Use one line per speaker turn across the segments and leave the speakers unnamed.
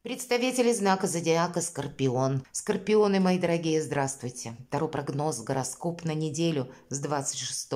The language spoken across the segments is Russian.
Представители знака зодиака Скорпион. Скорпионы, мои дорогие, здравствуйте. Таро прогноз, гороскоп на неделю с 26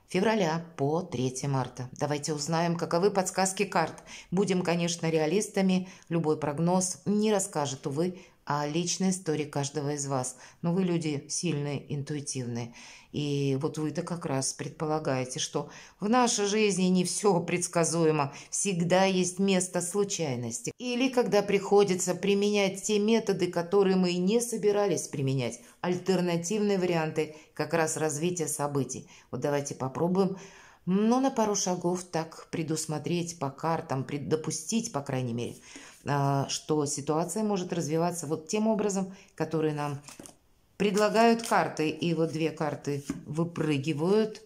февраля по 3 марта. Давайте узнаем, каковы подсказки карт. Будем, конечно, реалистами. Любой прогноз не расскажет, увы, о личной истории каждого из вас. Но вы люди сильные, интуитивные. И вот вы-то как раз предполагаете, что в нашей жизни не все предсказуемо. Всегда есть место случайности. Или когда приходится применять те методы, которые мы и не собирались применять. Альтернативные варианты как раз развития событий. Вот давайте попробуем, на пару шагов так предусмотреть по картам, допустить, по крайней мере, что ситуация может развиваться вот тем образом, который нам предлагают карты. И вот две карты выпрыгивают.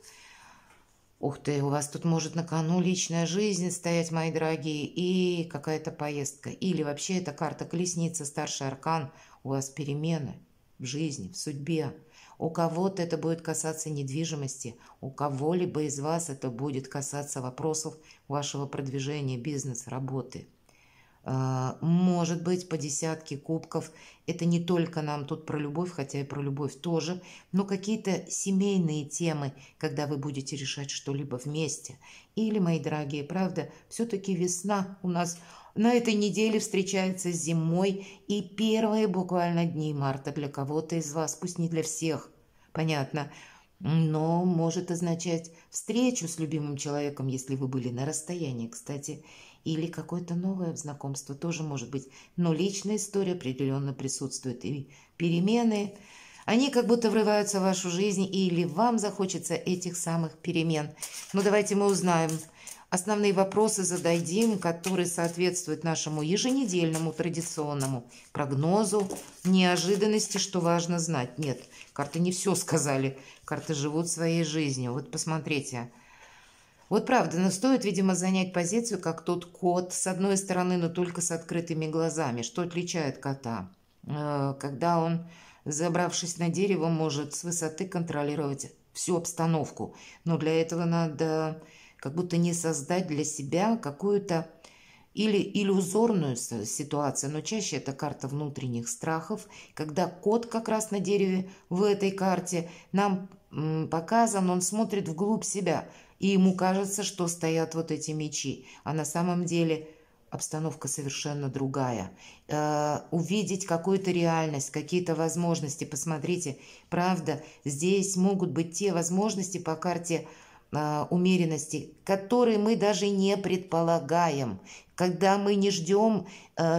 Ух ты, у вас тут может на кону личная жизнь стоять, мои дорогие, и какая-то поездка. Или вообще эта карта колесница, старший аркан. У вас перемены в жизни, в судьбе. У кого-то это будет касаться недвижимости, у кого-либо из вас это будет касаться вопросов вашего продвижения, бизнеса, работы. Может быть, по десятке кубков. Это не только нам тут про любовь, хотя и про любовь тоже, но какие-то семейные темы, когда вы будете решать что-либо вместе. Или, мои дорогие, правда, все-таки весна у нас на этой неделе встречается с зимой, и первые буквально дни марта для кого-то из вас, пусть не для всех, понятно, но может означать встречу с любимым человеком, если вы были на расстоянии, кстати, или какое-то новое знакомство тоже может быть. Но личная история определенно присутствует. И перемены, они как будто врываются в вашу жизнь, или вам захочется этих самых перемен. Но давайте мы узнаем. Основные вопросы зададим, которые соответствуют нашему еженедельному традиционному прогнозу, неожиданности, что важно знать. Нет, карты не все сказали, карты живут своей жизнью. Вот посмотрите. Вот правда, но стоит, видимо, занять позицию, как тот кот, с одной стороны, но только с открытыми глазами. Что отличает кота? Когда он, забравшись на дерево, может с высоты контролировать всю обстановку. Но для этого надо как будто не создать для себя какую-то или иллюзорную ситуацию, но чаще это карта внутренних страхов, когда кот как раз на дереве в этой карте нам показан, он смотрит вглубь себя, и ему кажется, что стоят вот эти мечи, а на самом деле обстановка совершенно другая. Увидеть какую-то реальность, какие-то возможности, посмотрите, правда, здесь могут быть те возможности по карте умеренности, которые мы даже не предполагаем, когда мы не ждем,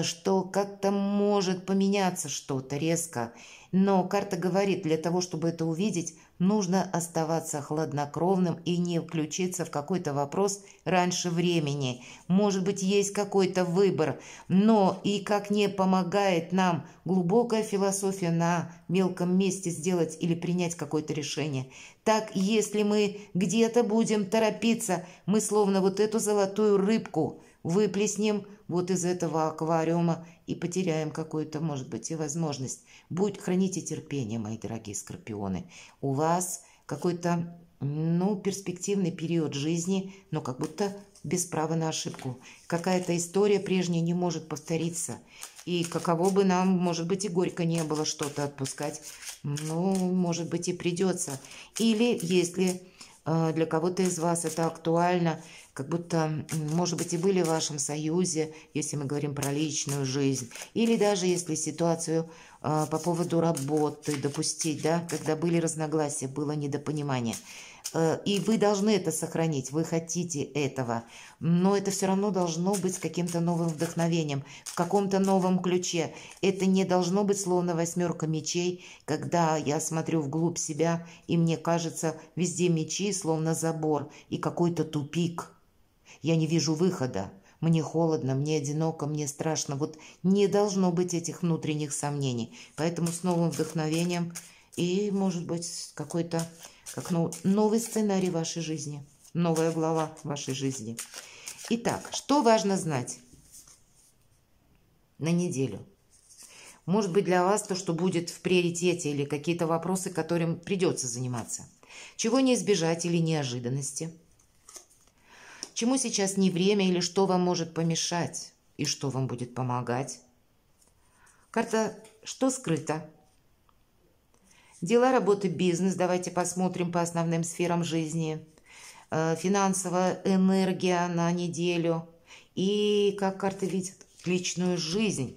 что как-то может поменяться что-то резко. Но карта говорит, для того, чтобы это увидеть, нужно оставаться хладнокровным и не включиться в какой-то вопрос раньше времени. Может быть, есть какой-то выбор, но и как не помогает нам глубокая философия на мелком месте сделать или принять какое-то решение, так если мы где-то будем торопиться, мы словно вот эту золотую рыбку выплеснем вот из этого аквариума и потеряем какую-то, может быть, и возможность. Храните терпение, мои дорогие скорпионы. У вас какой-то, перспективный период жизни, но как будто без права на ошибку. Какая-то история прежняя не может повториться. И каково бы нам, может быть, и горько не было что-то отпускать, может быть, и придется. Или если для кого-то из вас это актуально, как будто, может быть, и были в вашем союзе, если мы говорим про личную жизнь, или даже если ситуацию по поводу работы допустить, да, когда были разногласия, было недопонимание. И вы должны это сохранить, вы хотите этого, но это все равно должно быть с каким-то новым вдохновением, в каком-то новом ключе. Это не должно быть словно восьмерка мечей, когда я смотрю вглубь себя, и мне кажется, везде мечи, словно забор, и какой-то тупик. Я не вижу выхода. Мне холодно, мне одиноко, мне страшно. Вот не должно быть этих внутренних сомнений. Поэтому с новым вдохновением и, может быть, какой-то новый сценарий вашей жизни, новая глава вашей жизни. Итак, что важно знать на неделю? Может быть, для вас то, что будет в приоритете, или какие-то вопросы, которым придется заниматься. Чего не избежать или неожиданности? Чему сейчас не время или что вам может помешать и что вам будет помогать? Карта «Что скрыто?» Дела, работа, бизнес. Давайте посмотрим по основным сферам жизни. Финансовая энергия на неделю. И как карты видят личную жизнь.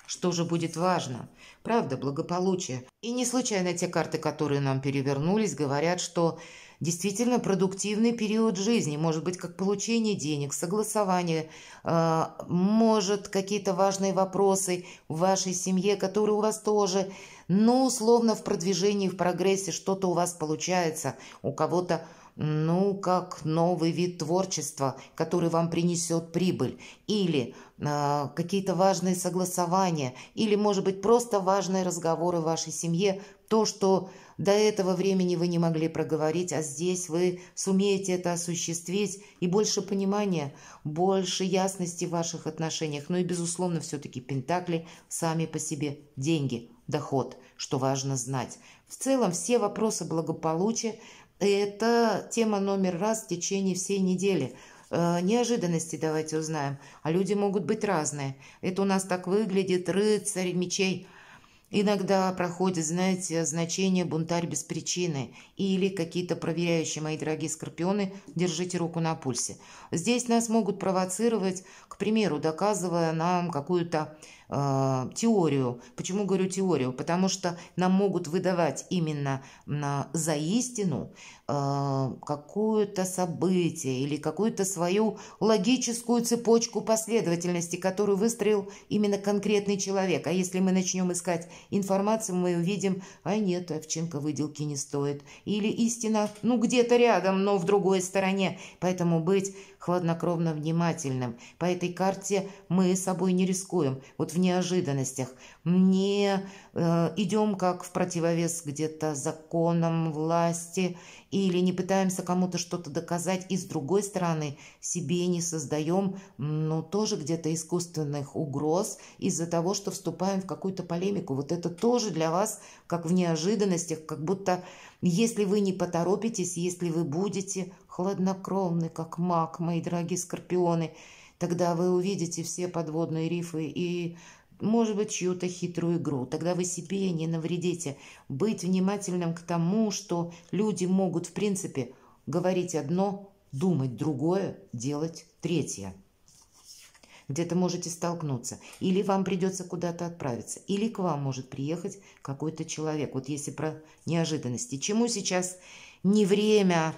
Что же будет важно? Правда, благополучие. И не случайно те карты, которые нам перевернулись, говорят, что действительно продуктивный период жизни. Может быть, как получение денег, согласование, может, какие-то важные вопросы в вашей семье, которые у вас тоже, ну, условно, в продвижении, в прогрессе что-то у вас получается, у кого-то, ну, как новый вид творчества, который вам принесет прибыль, или какие-то важные согласования, или, может быть, просто важные разговоры в вашей семье, то, что до этого времени вы не могли проговорить, а здесь вы сумеете это осуществить, и больше понимания, больше ясности в ваших отношениях. Ну и, безусловно, все-таки пентакли сами по себе деньги, доход, что важно знать. В целом, все вопросы благополучия – это тема номер раз в течение всей недели. Неожиданности давайте узнаем. А люди могут быть разные. Это у нас так выглядит рыцарь мечей. Иногда проходит, знаете, значение «бунтарь без причины» или какие-то проверяющие, мои дорогие скорпионы, держите руку на пульсе. Здесь нас могут провоцировать, к примеру, доказывая нам какую-то теорию. Почему говорю теорию? Потому что нам могут выдавать именно за истину какое-то событие или какую-то свою логическую цепочку последовательности, которую выстроил именно конкретный человек. А если мы начнем искать информацию, мы увидим, а нет, овчинка выделки не стоит. Или истина, ну, где-то рядом, но в другой стороне. Поэтому быть хладнокровно внимательным. По этой карте мы собой не рискуем. Вот в неожиданностях. Не идем как в противовес где-то законам, власти, или не пытаемся кому-то что-то доказать, и с другой стороны себе не создаем, ну, тоже где-то искусственных угроз из-за того, что вступаем в какую-то полемику. Вот это тоже для вас как в неожиданностях, как будто если вы не поторопитесь, если вы будете хладнокровны, как маг, мои дорогие скорпионы, тогда вы увидите все подводные рифы и, может быть, чью-то хитрую игру. Тогда вы себе не навредите. Быть внимательным к тому, что люди могут, в принципе, говорить одно, думать другое, делать третье. Где-то можете столкнуться. Или вам придется куда-то отправиться. Или к вам может приехать какой-то человек. Вот если про неожиданности. Чему сейчас не время?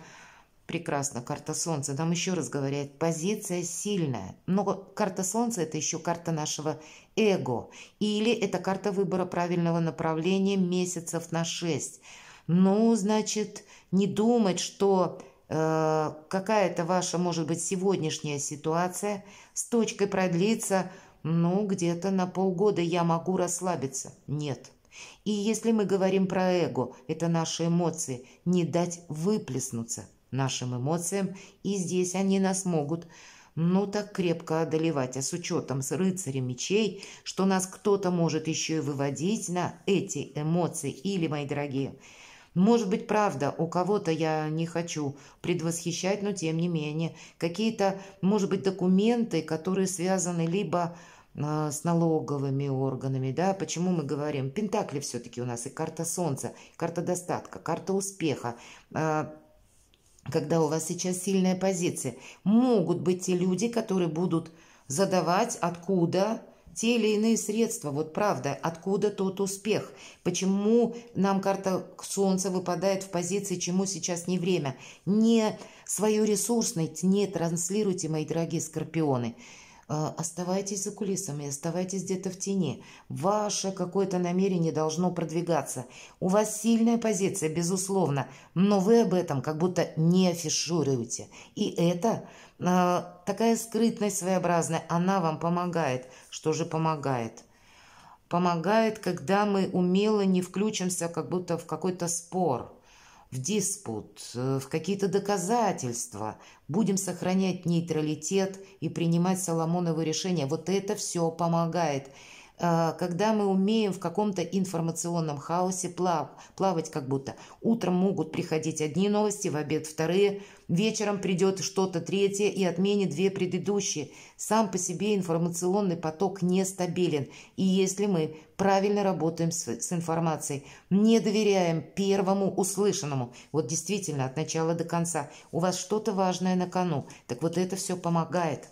Прекрасно, карта Солнца. Нам еще раз говорят, позиция сильная. Но карта Солнца – это еще карта нашего эго. Или это карта выбора правильного направления месяцев на 6. Ну, значит, не думать, что какая-то ваша, может быть, сегодняшняя ситуация с точкой продлится, ну, где-то на полгода я могу расслабиться. Нет. И если мы говорим про эго, это наши эмоции, не дать выплеснуться нашим эмоциям, и здесь они нас могут, ну, так крепко одолевать, а с учетом с рыцарем мечей, что нас кто-то может еще и выводить на эти эмоции, или, мои дорогие, может быть, правда, у кого-то я не хочу предвосхищать, но тем не менее, какие-то, может быть, документы, которые связаны либо с налоговыми органами, да, почему мы говорим, пентакли все-таки у нас и карта Солнца, карта достатка, карта успеха, когда у вас сейчас сильная позиция, могут быть те люди, которые будут задавать, откуда те или иные средства. Вот правда, откуда тот успех? Почему нам карта Солнца выпадает в позиции, чему сейчас не время? Не свою ресурсность не транслируйте, мои дорогие скорпионы. Оставайтесь за кулисами, оставайтесь где-то в тени. Ваше какое-то намерение должно продвигаться. У вас сильная позиция, безусловно, но вы об этом как будто не афишируете. И это такая скрытность своеобразная, она вам помогает. Что же помогает? Помогает, когда мы умело не включимся как будто в какой-то спор, в диспут, в какие-то доказательства. Будем сохранять нейтралитет и принимать Соломоновы решения. Вот это все помогает. когда мы умеем в каком-то информационном хаосе плавать как будто. Утром могут приходить одни новости, в обед вторые, вечером придет что-то третье и отменит две предыдущие. Сам по себе информационный поток нестабилен. И если мы правильно работаем с информацией, не доверяем первому услышанному, вот действительно от начала до конца, у вас что-то важное на кону, так вот это все помогает.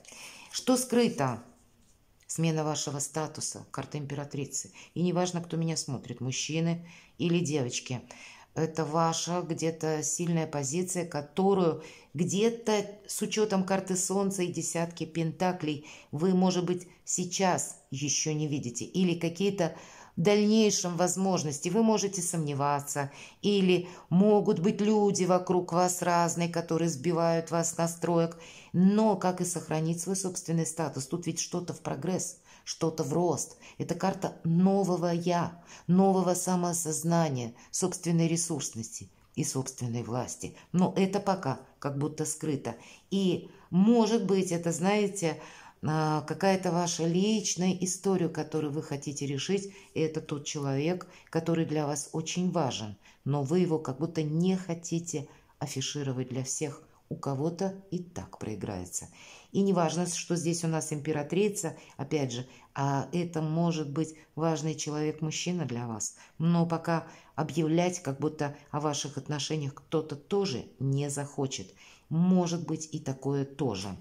Что скрыто? Смена вашего статуса, карта императрицы. И неважно, кто меня смотрит, мужчины или девочки. Это ваша где-то сильная позиция, которую где-то с учетом карты Солнца и десятки пентаклей вы, может быть, сейчас еще не видите. Или какие-то в дальнейшем возможности. Вы можете сомневаться. Или могут быть люди вокруг вас разные, которые сбивают вас с настроек. Но как и сохранить свой собственный статус? Тут ведь что-то в прогресс, что-то в рост. Это карта нового «я», нового самоосознания, собственной ресурсности и собственной власти. Но это пока как будто скрыто. И, может быть, это, знаете, какая-то ваша личная история, которую вы хотите решить, и это тот человек, который для вас очень важен, но вы его как будто не хотите афишировать для всех. У кого-то и так проиграется. И не важно, что здесь у нас императрица, опять же, а это может быть важный человек-мужчина для вас. Но пока объявлять, как будто о ваших отношениях кто-то тоже не захочет. Может быть и такое тоже.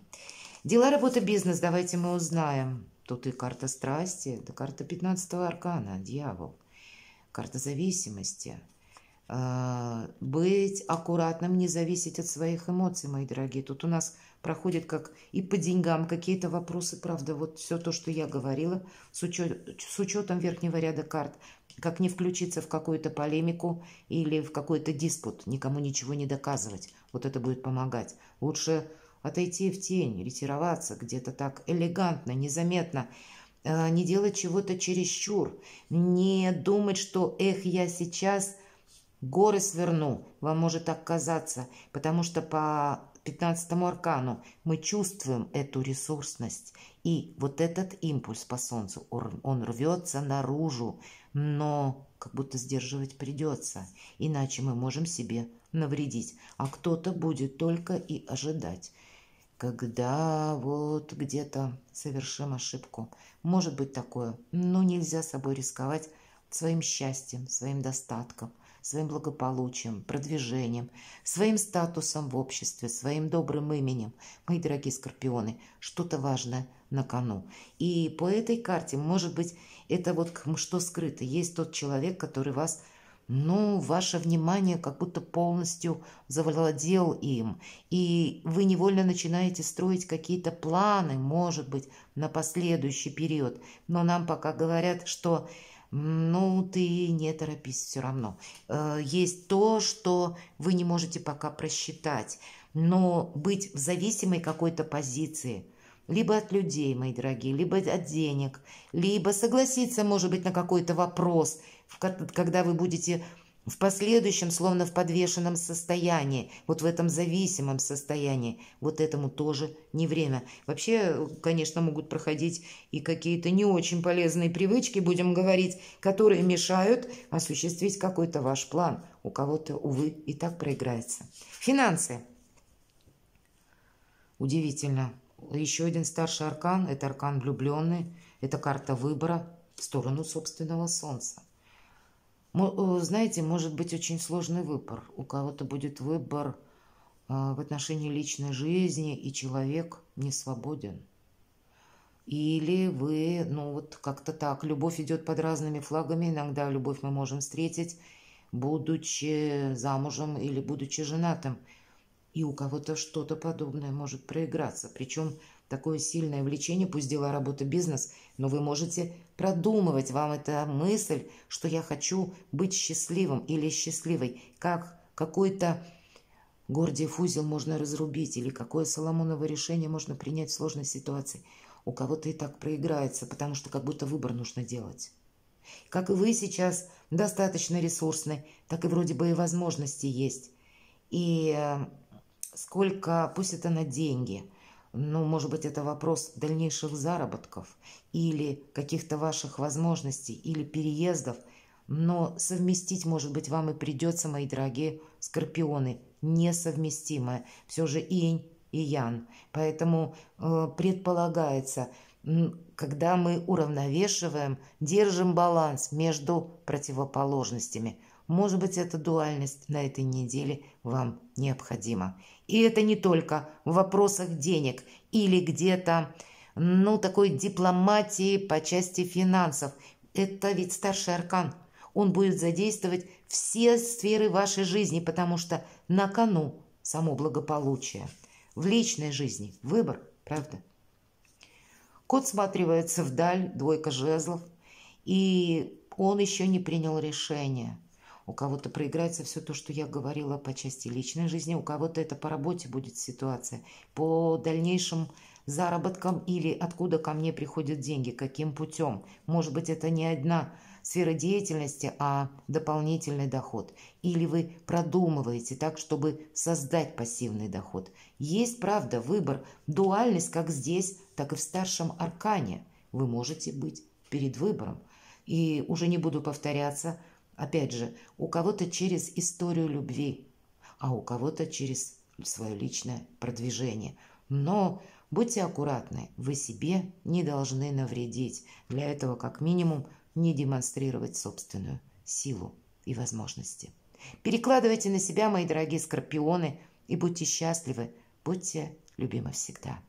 Дела, работа, бизнес, давайте мы узнаем. Тут и карта страсти, да карта 15-го аркана, дьявол. Карта зависимости. Быть аккуратным, не зависеть от своих эмоций, мои дорогие. Тут у нас проходит как и по деньгам какие-то вопросы, правда, вот все то, что я говорила, с учетом верхнего ряда карт, как не включиться в какую-то полемику или в какой-то диспут, никому ничего не доказывать. Вот это будет помогать. Лучше отойти в тень, ретироваться где-то так элегантно, незаметно, не делать чего-то чересчур, не думать, что я сейчас горы сверну, вам может так казаться, потому что по 15-му аркану мы чувствуем эту ресурсность. И вот этот импульс по Солнцу, он рвется наружу, но как будто сдерживать придется, иначе мы можем себе навредить. А кто-то будет только и ожидать, когда вот где-то совершим ошибку. Может быть такое, но нельзя собой рисковать своим счастьем, своим достатком, своим благополучием, продвижением, своим статусом в обществе, своим добрым именем. Мои дорогие скорпионы, что-то важное на кону. И по этой карте, может быть, это вот что скрыто. Есть тот человек, который вас, ваше внимание как будто полностью завладел им. И вы невольно начинаете строить какие-то планы, может быть, на последующий период. Но нам пока говорят, что ты не торопись все равно. Есть то, что вы не можете пока просчитать. Но быть в зависимой какой-то позиции, либо от людей, мои дорогие, либо от денег, либо согласиться, может быть, на какой-то вопрос, когда вы будете в последующем, словно в подвешенном состоянии, вот в этом зависимом состоянии, вот этому тоже не время. Вообще, конечно, могут проходить и какие-то не очень полезные привычки, будем говорить, которые мешают осуществить какой-то ваш план. У кого-то, увы, и так проиграется. Финансы. Удивительно. Еще один старший аркан, это аркан влюбленный, это карта выбора в сторону собственного Солнца. Знаете, может быть очень сложный выбор. У кого-то будет выбор в отношении личной жизни, и человек не свободен. Или вы, как-то так, любовь идет под разными флагами. Иногда любовь мы можем встретить, будучи замужем или будучи женатым. И у кого-то что-то подобное может проиграться. Причем такое сильное влечение, пусть дела, работа, бизнес, но вы можете продумывать, вам эта мысль, что я хочу быть счастливым или счастливой, как какой-то Гордиев узел можно разрубить, или какое Соломоново решение можно принять в сложной ситуации. У кого-то и так проиграется, потому что как будто выбор нужно делать. Как и вы сейчас достаточно ресурсны, так и вроде бы и возможности есть. И сколько, пусть это на деньги, Ну, может быть, это вопрос дальнейших заработков или каких-то ваших возможностей, или переездов. Но совместить, может быть, вам и придется, мои дорогие скорпионы, несовместимое. Все же инь и ян. Поэтому предполагается, когда мы уравновешиваем, держим баланс между противоположностями. Может быть, эта дуальность на этой неделе вам необходима. И это не только в вопросах денег или где-то, такой дипломатии по части финансов. Это ведь старший аркан. Он будет задействовать все сферы вашей жизни, потому что на кону само благополучие. В личной жизни выбор, правда? Кот всматривается вдаль, двойка жезлов, и он еще не принял решение. У кого-то проиграется все то, что я говорила по части личной жизни, у кого-то это по работе будет ситуация, по дальнейшим заработкам или откуда ко мне приходят деньги, каким путем. Может быть, это не одна сфера деятельности, а дополнительный доход. Или вы продумываете так, чтобы создать пассивный доход. Есть, правда, выбор, дуальность как здесь, так и в старшем аркане. Вы можете быть перед выбором. И уже не буду повторяться, опять же, у кого-то через историю любви, а у кого-то через свое личное продвижение. Но будьте аккуратны, вы себе не должны навредить. Для этого, как минимум, не демонстрировать собственную силу и возможности. Перекладывайте на себя, мои дорогие скорпионы, и будьте счастливы, будьте любимы всегда.